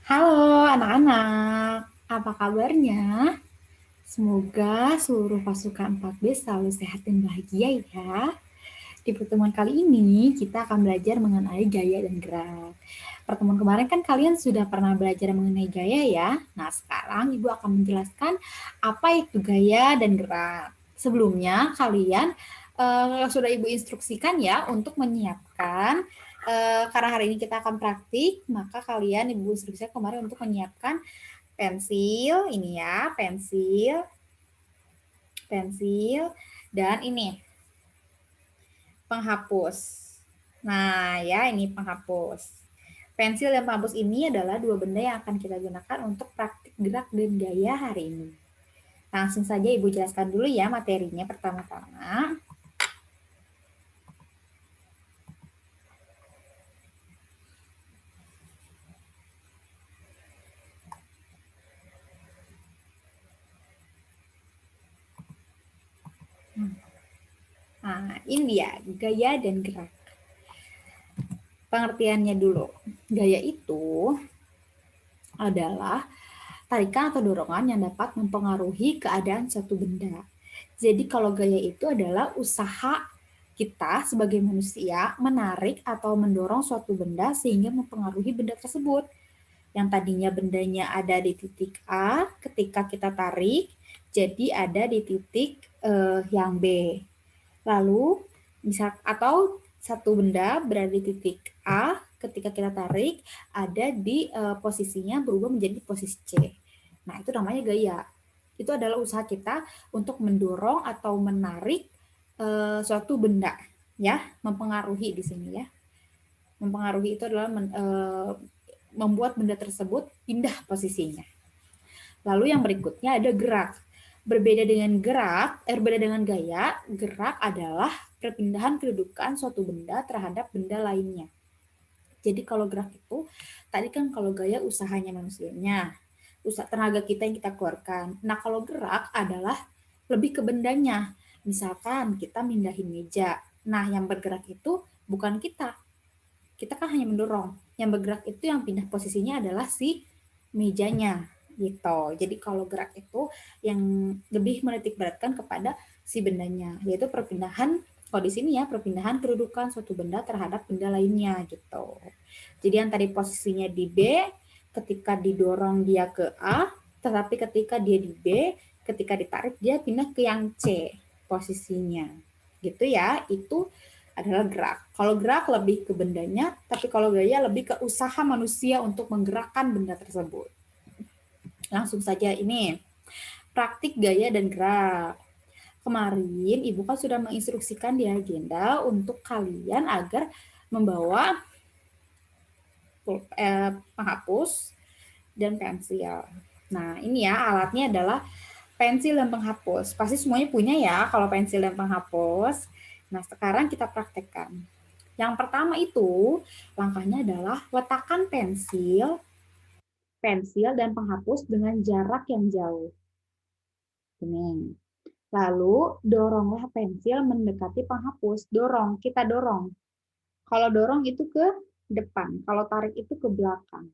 Halo anak-anak, apa kabarnya? Semoga seluruh pasukan 4B selalu sehat dan bahagia ya. Di pertemuan kali ini kita akan belajar mengenai gaya dan gerak. Pertemuan kemarin kan kalian sudah pernah belajar mengenai gaya ya. Nah sekarang Ibu akan menjelaskan apa itu gaya dan gerak. Sebelumnya kalian sudah Ibu instruksikan ya untuk menyiapkan karena hari ini kita akan praktik, maka kalian Ibu instruksikan kemarin untuk menyiapkan pensil, ini ya, pensil, dan ini penghapus. Nah, ya ini penghapus. Pensil dan penghapus ini adalah dua benda yang akan kita gunakan untuk praktik gerak dan gaya hari ini. Langsung saja Ibu jelaskan dulu ya materinya pertama-tama. Nah, ini dia gaya dan gerak. Pengertiannya dulu. Gaya itu adalah tarikan atau dorongan yang dapat mempengaruhi keadaan suatu benda. Jadi kalau gaya itu adalah usaha kita sebagai manusia menarik atau mendorong suatu benda sehingga mempengaruhi benda tersebut. Yang tadinya bendanya ada di titik A, ketika kita tarik, jadi ada di titik yang B. Lalu bisa atau satu benda berada di titik A, ketika kita tarik ada di posisinya berubah menjadi posisi C. Nah, itu namanya gaya. Itu adalah usaha kita untuk mendorong atau menarik suatu benda, ya, mempengaruhi di sini ya. Mempengaruhi itu adalah membuat benda tersebut pindah posisinya. Lalu yang berikutnya ada gerak. Berbeda dengan gaya, gerak adalah perpindahan kedudukan suatu benda terhadap benda lainnya. Jadi kalau gerak itu, tadi kan kalau gaya usahanya manusianya, usaha tenaga kita yang kita keluarkan. Nah kalau gerak adalah lebih ke bendanya. Misalkan kita mindahin meja. Nah yang bergerak itu bukan kita. Kita kan hanya mendorong. Yang bergerak itu yang pindah posisinya adalah si mejanya gitu. Jadi kalau gerak itu yang lebih menitik beratkan kepada si bendanya, yaitu perpindahan kalau di sini ya perpindahan kedudukan suatu benda terhadap benda lainnya gitu. Jadi yang tadi posisinya di B, ketika didorong dia ke A, tetapi ketika dia di B, ketika ditarik dia pindah ke yang C posisinya. Gitu ya, itu adalah gerak. Kalau gerak lebih ke bendanya, tapi kalau gaya lebih ke usaha manusia untuk menggerakkan benda tersebut. Langsung saja ini, praktik gaya dan gerak. Kemarin Ibu kan sudah menginstruksikan di agenda untuk kalian agar membawa penghapus dan pensil. Nah, ini ya alatnya adalah pensil dan penghapus. Pasti semuanya punya ya kalau pensil dan penghapus. Nah, sekarang kita praktekkan. Yang pertama itu, langkahnya adalah letakkan pensil dan penghapus dengan jarak yang jauh. Ini. Lalu, doronglah pensil mendekati penghapus. Dorong, kita dorong. Kalau dorong itu ke depan, kalau tarik itu ke belakang.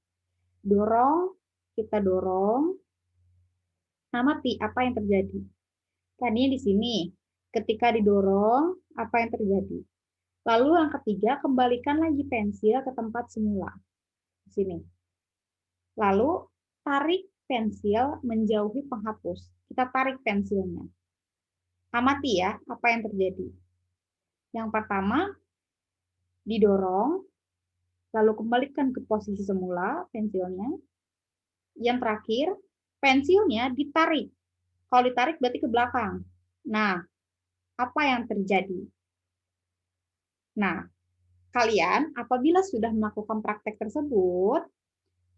Dorong, kita dorong. Amati apa yang terjadi. Tadinya di sini, ketika didorong, apa yang terjadi? Lalu yang ketiga, kembalikan lagi pensil ke tempat semula. Di sini. Lalu tarik pensil menjauhi penghapus. Kita tarik pensilnya. Amati ya, apa yang terjadi. Yang pertama, didorong, lalu kembalikan ke posisi semula pensilnya. Yang terakhir, pensilnya ditarik. Kalau ditarik berarti ke belakang. Nah, apa yang terjadi? Nah, kalian apabila sudah melakukan praktek tersebut,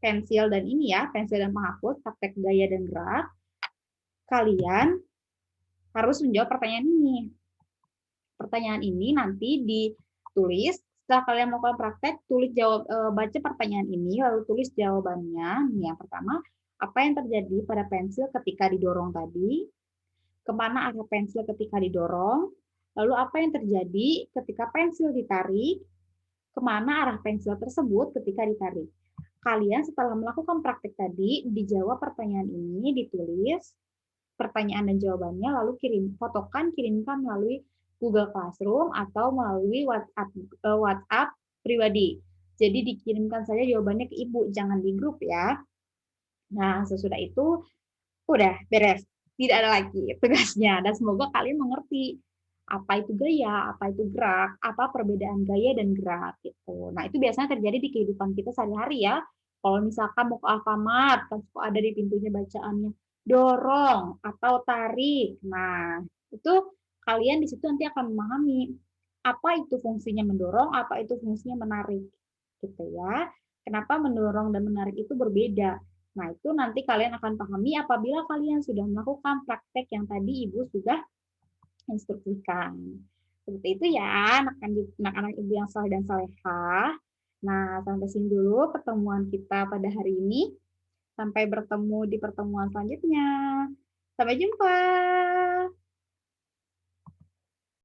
pensil dan ini ya, pensil dan penghapus, praktek gaya dan gerak, kalian harus menjawab pertanyaan ini. Pertanyaan ini nanti ditulis, setelah kalian melakukan praktek, baca pertanyaan ini, lalu tulis jawabannya. Yang pertama, apa yang terjadi pada pensil ketika didorong tadi? Kemana arah pensil ketika didorong? Lalu apa yang terjadi ketika pensil ditarik? Kemana arah pensil tersebut ketika ditarik? kalian setelah melakukan praktek tadi, dijawab pertanyaan ini, ditulis pertanyaan dan jawabannya, lalu kirimkan melalui Google Classroom atau melalui WhatsApp pribadi. Jadi dikirimkan saja jawabannya ke Ibu, jangan di grup ya. Nah, sesudah itu udah beres. Tidak ada lagi tugasnya. Dan semoga kalian mengerti apa itu gaya, apa itu gerak, apa perbedaan gaya dan gerak gitu. Nah, itu biasanya terjadi di kehidupan kita sehari-hari ya. Kalau misalkan mau ke Alfamart, kan suka ada di pintunya bacaannya dorong atau tarik. Nah, itu kalian di situ nanti akan memahami apa itu fungsinya mendorong, apa itu fungsinya menarik. Gitu ya. Kenapa mendorong dan menarik itu berbeda? Nah, itu nanti kalian akan pahami apabila kalian sudah melakukan praktek yang tadi Ibu sudah instruksikan. Seperti itu ya, anak-anak Ibu yang saleh dan salehah. Nah, sampai sini dulu pertemuan kita pada hari ini. Sampai bertemu di pertemuan selanjutnya. Sampai jumpa.